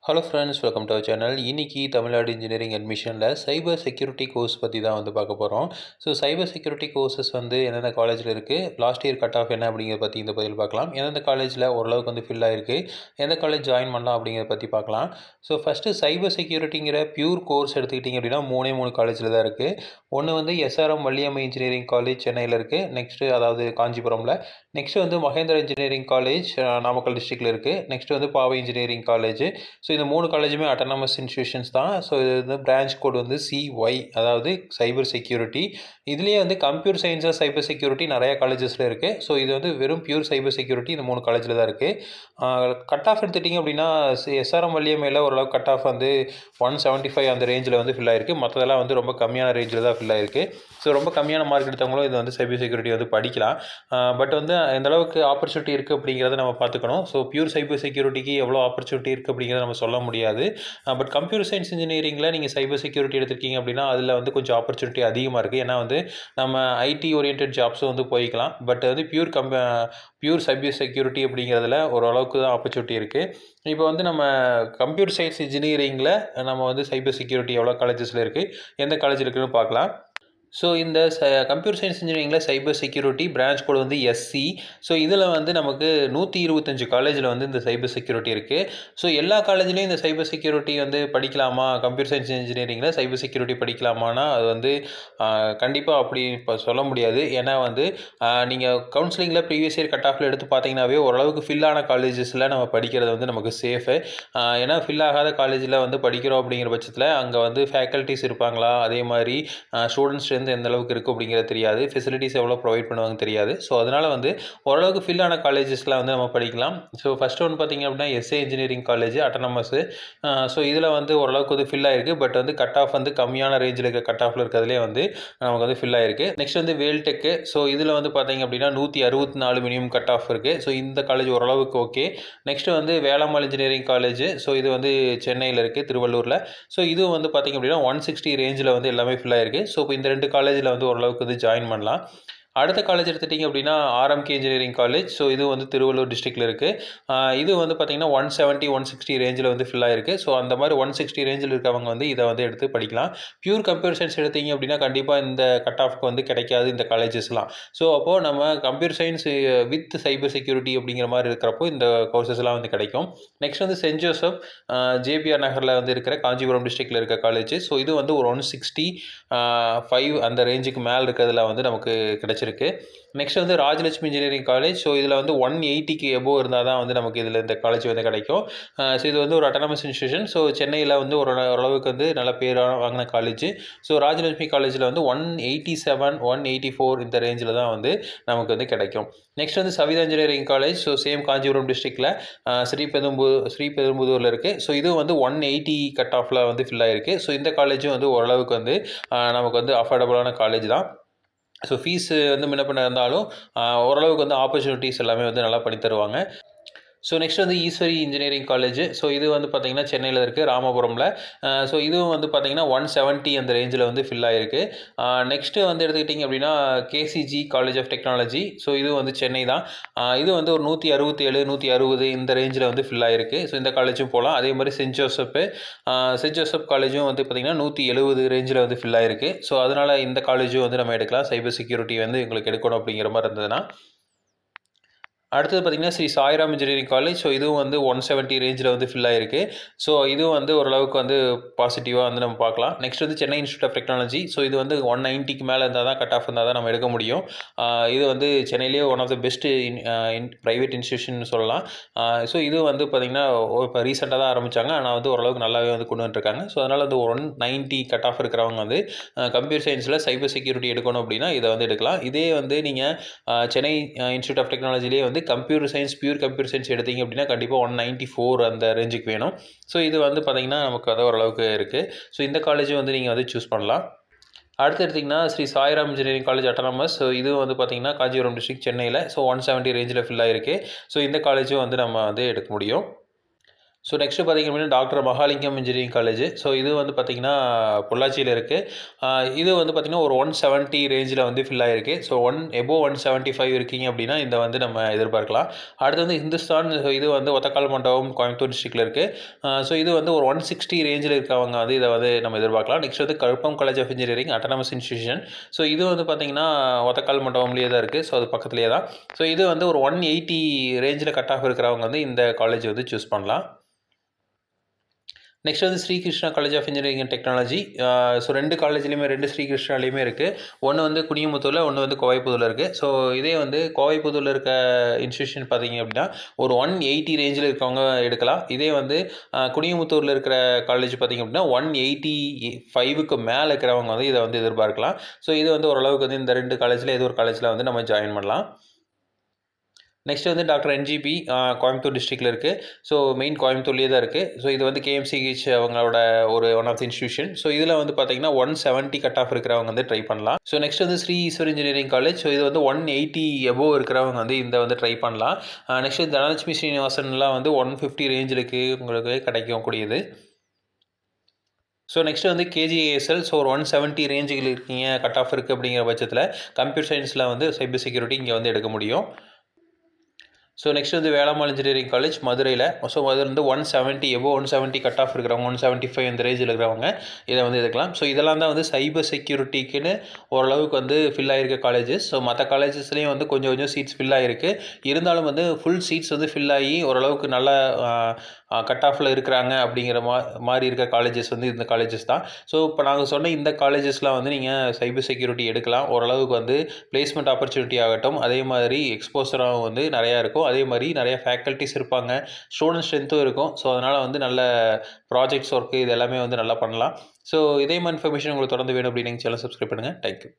Hello friends, welcome to our channel. இன்னைக்கு Tamil Nadu engineering அட்மிஷனில் cyber security course பற்றி தான் வந்து பார்க்க போகிறோம். ஸோ சைபர் செக்யூரிட்டி கோர்சஸ் வந்து எந்தெந்த காலேஜில் இருக்குது, லாஸ்ட் இயர் கட் ஆஃப் என்ன அப்படிங்கிறத பற்றி இந்த பதில் பார்க்கலாம். எந்தெந்த காலேஜில் ஓரளவுக்கு வந்து ஃபில் ஆகிருக்கு, எந்த காலேஜ் ஜாயின் பண்ணலாம் அப்படிங்கிறத பற்றி பார்க்கலாம். ஸோ ஃபஸ்ட்டு சைபர் செக்யூரிட்டிங்கிற பியூர் கோர்ஸ் எடுத்துக்கிட்டிங்க அப்படின்னா மூணு காலேஜில் தான் இருக்குது. ஒன்று வந்து எஸ்ஆர்எம் வள்ளியம்மை இன்ஜினியரிங் காலேஜ் சென்னையில் இருக்குது. நெக்ஸ்ட்டு அதாவது காஞ்சிபுரமில். நெக்ஸ்ட்டு வந்து மகேந்திரா இன்ஜினியரிங் காலேஜ் நாமக்கல் டிஸ்ட்ரிக்டில் இருக்குது. நெக்ஸ்ட்டு வந்து பாவை இன்ஜினியரிங் காலேஜ். ஸோ இந்த 3 காலேஜுமே அட்டானமஸ் இன்ஸ்டிடியூஷன்ஸ் தான். ஸோ இது வந்து பிரான்ச் கோட் வந்து CY, அதாவது சைபர் செக்யூரிட்டி. இதுலேயே வந்து கம்ப்யூட்டர் சயின்ஸாக சைபர் செக்யூரிட்டி நிறைய காலேஜஸில் இருக்குது. ஸோ இது வந்து வெறும் பியூர் சைபர் செக்யூரிட்டி இந்த 3 காலேஜில் தான் இருக்குது. கட் ஆஃப் எடுத்துட்டிங்க அப்படின்னா எஸ்ஆர்எம் வள்ளியம்மையில் ஓரளவுக்கு கட் ஆஃப் வந்து 175 அந்த ரேஞ்சில் வந்து ஃபில் ஆயிருக்கு. மற்றதெல்லாம் வந்து ரொம்ப கம்மியான ரேஞ்சில் தான் ஃபில் ஆயிருக்கு. ஸோ ரொம்ப கம்மியான மார்க் எடுத்தவங்களும் இது வந்து சைபர் செக்யூரிட்டி வந்து படிக்கலாம். பட் வந்து எந்த அளவுக்கு ஆப்பர்ச்சுனிட்டி இருக்குது அப்படிங்கிறத நம்ம பார்த்துக்கணும். ஸோ பியூர் சைபர் செக்யூரிட்டிக்கு எவ்வளோ ஆப்பர்ச்சுனிட்டி இருக்குது அப்படிங்கிறத நம்ம சொல்ல முடியாது. பட் கம்ப்யூட்டர் சயின்ஸ் இன்ஜினியரிங்கில் நீங்கள் சைபர் செக்யூரிட்டி எடுத்திருக்கீங்க அப்படின்னா அதில் வந்து கொஞ்சம் ஆப்பர்ச்சுனிட்டி அதிகமாக இருக்குது. ஏன்னா வந்து நம்ம ஐடி ஓரியன்ட் ஜாப்ஸும் வந்து போய்க்கலாம். பட் வந்து பியூர் சைபர் செக்யூரிட்டி அப்படிங்கிறதுல ஓரளவுக்கு தான் ஆப்பர்ச்சுனிட்டி இருக்குது. இப்போ வந்து நம்ம கம்ப்யூட்டர் சயின்ஸ் இன்ஜினியரிங்கில் நம்ம வந்து சைபர் செக்யூரிட்டி எவ்வளோ காலேஜஸில் இருக்குது, எந்த காலேஜில் இருக்குதுன்னு பார்க்கலாம். ஸோ இந்த கம்ப்யூட்டர் சயின்ஸ் இன்ஜினியரிங்கில் சைபர் செக்யூரிட்டி பிரான்ச் கோட் வந்து SC. ஸோ இதில் வந்து நமக்கு 125 காலேஜில் வந்து இந்த சைபர் செக்யூரிட்டி இருக்குது. ஸோ எல்லா காலேஜ்லேயும் இந்த சைபர் செக்யூரிட்டி வந்து படிக்கலாமா, கம்ப்யூட்டர் சயின்ஸ் இன்ஜினியரிங்கில் சைபர் செக்யூரிட்டி படிக்கலாமான்னா அது வந்து கண்டிப்பாக அப்படி இப்போ சொல்ல முடியாது. ஏன்னா வந்து நீங்கள் கவுன்சிலிங்கில் ப்ரீவியஸ் இயர் கட் ஆஃபில் எடுத்து பார்த்தீங்கன்னாவே ஓரளவுக்கு ஃபில் ஆன காலேஜஸில் நம்ம படிக்கிறது வந்து நமக்கு சேஃபு. ஏன்னா ஃபில் ஆகாத காலேஜில் வந்து படிக்கிறோம் அப்படிங்கிற பட்சத்தில் அங்கே வந்து ஃபேக்கல்ட்டிஸ் இருப்பாங்களா, அதே மாதிரி ஸ்டூடெண்ட்ஸ் எந்த அளவுக்கு இருக்குது அப்படிங்கிறது தெரியாது, ஃபெசிலிட்டிஸ் எவ்வளோ ப்ரொவைட் பண்ணுவாங்க தெரியாது. ஸோ அதனால் வந்து ஓரளவுக்கு ஃபில் ஆன காலேஜஸில் வந்து நம்ம படிக்கலாம். ஸோ ஃபஸ்ட்டு ஒன்று பார்த்திங்க அப்படின்னா SA இன்ஜினியரிங் காலேஜ் அட்டானமஸு. ஸோ இதில் வந்து ஓரளவுக்கு வந்து ஃபில் ஆகிருக்கு. பட் வந்து கட் ஆஃப் வந்து கம்மியான ரேஞ்சில் இருக்க கட் ஆஃபில் இருக்கிறதுலே வந்து நமக்கு வந்து ஃபில் ஆகிருக்கு. நெக்ஸ்ட் வந்து வேல்டெக்கு. ஸோ இதில் வந்து பார்த்திங்க அப்படின்னா 164 மினிமம் கட் ஆஃப் இருக்குது. ஸோ இந்த காலேஜ் ஓரளவுக்கு ஓகே. நெக்ஸ்ட்டு வந்து வேளாண்மை இன்ஜினியரிங் காலேஜ். ஸோ இது வந்து சென்னையில் இருக்குது, திருவள்ளூரில். ஸோ இதுவும் வந்து பார்த்திங்க அப்படின்னா 160 ரேஞ்சில் வந்து எல்லாமே ஃபில் ஆகிருக்கு. ஸோ இப்போ இந்த 2 காலேஜில் வந்து ஓரளவுக்கு வந்து ஜாயின் பண்ணலாம். அடுத்த காலேஜ் எடுத்துட்டிங்க அப்படின்னா RMK இன்ஜினியரிங் காலேஜ். ஸோ இது வந்து திருவள்ளூர் டிஸ்ட்ரிக்டில் இருக்குது. இது வந்து பார்த்திங்கன்னா 170 160 ரேஞ்சில் வந்து ஃபில் ஆகிருக்கு. ஸோ அந்த மாதிரி 160 ரேஞ்சில் இருக்கவங்க வந்து இதை வந்து எடுத்து படிக்கலாம். பியூர் கம்ப்யூட்டர் சயின்ஸ் எடுத்தீங்க அப்படின்னா கண்டிப்பாக இந்த கட் ஆஃப்க்கு வந்து கிடைக்காது இந்த காலேஜஸ்லாம். ஸோ அப்போது நம்ம computer science with cyber security அப்படிங்கிற மாதிரி இருக்கிறப்போ இந்த கோர்சஸ்லாம் வந்து கிடைக்கும். நெக்ஸ்ட் வந்து சென்ட் ஜோசப் JPR நகரில் வந்து இருக்கிற காஞ்சிபுரம் டிஸ்ட்ரிக்டில் இருக்க காலேஜ். ஸோ இது வந்து ஒரு 165 அந்த ரேஞ்சுக்கு மேலே இருக்கிறதுல வந்து நமக்கு கிடைச்சிருக்கு. நெக்ஸ்ட் வந்து ராஜலட்சுமி இன்ஜினியரிங் காலேஜ். ஸோ இதில் வந்து 180க்கு எபோவ் இருந்தால் தான் வந்து நமக்கு இதில் இந்த காலேஜ் வந்து கிடைக்கும். ஸோ இது வந்து ஒரு அட்டானமஸ் இன்ஸ்டியூஷன். ஸோ சென்னையில் வந்து ஓரளவுக்கு வந்து நல்ல பேர் வாங்கின காலேஜ். ஸோ ராஜலட்சுமி காலேஜில் வந்து 187 184 இந்த ரேஞ்சில் தான் வந்து நமக்கு வந்து கிடைக்கும். நெக்ஸ்ட் வந்து Savitha engineering college. So same Kanchipuram டிஸ்ட்ரிக்டில் ஸ்ரீபெரும்புதூரில் இருக்குது. ஸோ இது வந்து 180 கட் ஆஃபில் வந்து ஃபில் ஆகிருக்கு. ஸோ இந்த காலேஜும் வந்து ஓரளவுக்கு வந்து நமக்கு வந்து அஃபோர்டபுளான காலேஜ் தான். ஸோ ஃபீஸ் வந்து முன்ன பின்ன இருந்தாலும் ஓரளவுக்கு வந்து ஆப்பர்ச்சுனிட்டிஸ் எல்லாமே வந்து நல்லா பண்ணி தருவாங்க. ஸோ நெக்ஸ்ட் வந்து ஈஸ்வரி இன்ஜினியரிங் காலேஜ். ஸோ இது வந்து பார்த்திங்கன்னா சென்னையில் இருக்குது, ராமபுரமில். ஸோ இதுவும் வந்து பார்த்திங்கன்னா 170 அந்த ரேஞ்சில் வந்து ஃபில் ஆகிருக்கு. நெக்ஸ்ட்டு வந்து எடுத்துக்கிட்டிங்க அப்படின்னா KCG college of technology. So இது வந்து சென்னை தான். இது வந்து ஒரு 167 160 இந்த ரேஞ்சில் வந்து ஃபில் ஆகிருக்கு. ஸோ இந்த காலேஜும் போகலாம். அதே மாதிரி சென்ட் ஜோசப் காலேஜும் வந்து பார்த்திங்கன்னா 170 ரேஞ்சில் வந்து ஃபில் ஆகிருக்கு. ஸோ அதனால் இந்த காலேஜும் வந்து நம்ம எடுக்கலாம், சைபர் செக்யூரிட்டி வந்து உங்களுக்கு எடுக்கணும் அப்படிங்கிற மாதிரி இருந்ததுன்னா. அடுத்தது பார்த்திங்கன்னா Sri Sairam engineering college. So இதுவும் வந்து 170 ரேஞ்சில் வந்து ஃபில் ஆகிருக்கு. ஸோ இதுவும் வந்து ஓரளவுக்கு வந்து பாசிட்டிவாக வந்து நம்ம பார்க்கலாம். நெக்ஸ்ட் வந்து Chennai institute of technology. So இது வந்து 190க்கு மேலே இருந்தால் தான் கட் ஆஃப் இருந்தால் தான் நம்ம எடுக்க முடியும். இது வந்து சென்னையிலேயே one of the best private institution சொல்லலாம். ஸோ இது வந்து பார்த்திங்கன்னா இப்போ ரீசெண்டாக தான் ஆரம்பித்தாங்க, ஆனால் வந்து ஓரளவுக்கு நல்லாவே வந்து கொண்டு வந்துருக்காங்க. ஸோ அதனால் வந்து 190 கட் ஆஃப் இருக்கிறவங்க வந்து கம்ப்யூட்டர் சயின்ஸில் சைபர் செக்யூரிட்டி எடுக்கணும் அப்படின்னா இதை வந்து எடுக்கலாம். இதே வந்து நீங்கள் சென்னை இன்ஸ்டியூட் ஆஃப் டெக்னாலஜிலேயே வந்து computer science pure computer science எடுத்தீங்க அப்படின்னா கண்டிப்பாக 194 அந்த ரேஞ்சுக்கு வேணும். ஸோ இது வந்து பார்த்திங்கன்னா நமக்கு அது ஓரளவுக்கு இருக்குது. ஸோ இந்த காலேஜும் வந்து நீங்கள் வந்து சூஸ் பண்ணலாம். அடுத்து எடுத்திங்கன்னா Sri Sairam engineering college autonomous. So இது வந்து பார்த்திங்கன்னா காஞ்சிபுரம் டிஸ்ட்ரிக்ட் சென்னையில். ஸோ 170 ரேஞ்சில் ஃபில் ஆகிருக்கு. ஸோ இந்த காலேஜும் வந்து நம்ம வந்து எடுக்க முடியும். ஸோ நெக்ஸ்ட்டு பார்த்திங்க அப்படின்னா doctor Mahalingam engineering college. So இது வந்து பார்த்திங்கன்னா பொள்ளாச்சியில் இருக்குது. இது வந்து பார்த்திங்கன்னா ஒரு 170 ரேஞ்சில் வந்து ஃபில் ஆகிருக்கு. ஸோ எபோவ் 175 இருக்கீங்க அப்படின்னா இந்த வந்து நம்ம எதிர்பார்க்கலாம். அடுத்து வந்து ஹிந்துஸ்தான். ஸோ இது வந்து ஒத்தக்கால் மண்டபம் கோயம்புத்தூர் டிஸ்ட்ரிக்டில் இருக்குது. ஸோ இது வந்து ஒரு 160 ரேஞ்சில் இருக்கவங்க வந்து இதை வந்து நம்ம எதிர்பார்க்கலாம். நெக்ஸ்ட் வந்து Karpagam college of engineering autonomous institution. So இது வந்து பார்த்திங்கன்னா ஒத்தக்கால் மண்டபம்லேயே தான் இருக்குது. ஸோ அது பக்கத்துலேயே தான். ஸோ இது வந்து ஒரு 180 ரேஞ்சில் கட் ஆஃப் இருக்கிறவங்க வந்து இந்த காலேஜ் வந்து சூஸ் பண்ணலாம். நெக்ஸ்ட் வந்து Srikrishna college of engineering and technology. So 2 காலேஜ்லேயுமே 2 ஸ்ரீகிருஷ்ணாலேயுமே இருக்குது. ஒன்று வந்து குனியமுத்தூரில், ஒன்று வந்து கோவைப்புதூரில் இருக்குது. ஸோ இதே வந்து கோவைப்புதூரில் இருக்க இன்ஸ்டியூஷன் பார்த்திங்க அப்படின்னா ஒரு 180 ரேஞ்சில் இருக்கவங்க எடுக்கலாம். இதே வந்து குனியமுத்தூரில் இருக்கிற காலேஜ் பார்த்திங்க அப்படின்னா 185க்கு மேலே இருக்கிறவங்க வந்து இதை வந்து எதிர்பார்க்கலாம். ஸோ இது வந்து ஓரளவுக்கு வந்து இந்த 2 காலேஜில் ஏதோ ஒரு காலேஜில் வந்து நம்ம ஜாயின் பண்ணலாம். நெக்ஸ்ட் வந்து டாக்டர் என்ஜிபி கோயம்புத்தூர் டிஸ்ட்ரிக்டில் இருக்குது. ஸோ மெயின் கோயம்புத்தூர்லேயே தான் இருக்குது. ஸோ இது வந்து கேஎம்சிஹெச் அவங்களோட one of the institution. So இதில் வந்து பார்த்தீங்கன்னா 170 கட் ஆஃப் இருக்கிறவங்க வந்து ட்ரை பண்ணலாம். ஸோ நெக்ஸ்ட் வந்து Sri Eswar engineering college. So இது வந்து 180 எபோவ் இருக்கிறவங்க வந்து இந்த வந்து ட்ரை பண்ணலாம். நெக்ஸ்ட் தனலட்சுமி ஸ்ரீனிவாசன்லாம் வந்து 150 ரேஞ்சிலுக்கு உங்களுக்கு கிடைக்கக்கூடியது. ஸோ நெக்ஸ்ட் வந்து கேஜிஏஎஸ்எல். ஸோ ஒரு 170 ரேஞ்சுகள் இருக்கீங்க, கட் ஆஃப் இருக்குது அப்படிங்கிற பட்சத்தில் கம்ப்யூட்டர் சயின்ஸில் வந்து சைபர் செக்யூரிட்டி இங்கே வந்து எடுக்க முடியும். ஸோ நெக்ஸ்ட் வந்து வேளாண்மை இன்ஜினியரிங் காலேஜ் மதுரையில். ஸோ அது வந்து 170 எபோவ் 170 கட் ஆஃப் இருக்கிறவங்க, 175 இந்த ரேஞ்சில் இருக்கிறவங்க இதை வந்து எடுக்கலாம். ஸோ இதெல்லாம் தான் வந்து சைபர் செக்யூரிட்டிக்குன்னு ஓரளவுக்கு வந்து ஃபில் ஆகிருக்க காலேஜஸ். ஸோ மற்ற காலேஜஸ்லேயும் வந்து கொஞ்சம் கொஞ்சம் சீட்ஸ் ஃபில் ஆகிருக்கு. இருந்தாலும் வந்து ஃபுல் சீட்ஸ் வந்து ஃபில் ஆகி ஓரளவுக்கு நல்ல கட் ஆஃபில் இருக்கிறாங்க அப்படிங்கிற மாதிரி இருக்க காலேஜஸ் வந்து இந்த காலேஜஸ் தான். ஸோ இப்போ நாங்கள் சொன்ன இந்த காலேஜஸ்லாம் வந்து நீங்கள் சைபர் செக்யூரிட்டி எடுக்கலாம். ஓரளவுக்கு வந்து பிளேஸ்மெண்ட் ஆப்பர்ச்சுனிட்டி ஆகட்டும், அதே மாதிரி எக்ஸ்போசராகவும் வந்து நிறையா இருக்கும். அதே மாதிரி நிறைய ஃபேக்கல்ட்டிஸ் இருப்பாங்க, ஸ்டூடெண்ட் ஸ்ட்ரென்த்தும் இருக்கும். ஸோ அதனால் வந்து நல்ல ப்ராஜெக்ட்ஸ் ஒர்க்கு இது எல்லாமே வந்து நல்லா பண்ணலாம். ஸோ இதே மாதிரி இன்ஃபர்மேஷன் உங்களுக்கு தொடர்ந்து வேணும் அப்படின்னு சேனல் சப்ஸ்கிரைப் பண்ணுங்கள். தேங்க்யூ.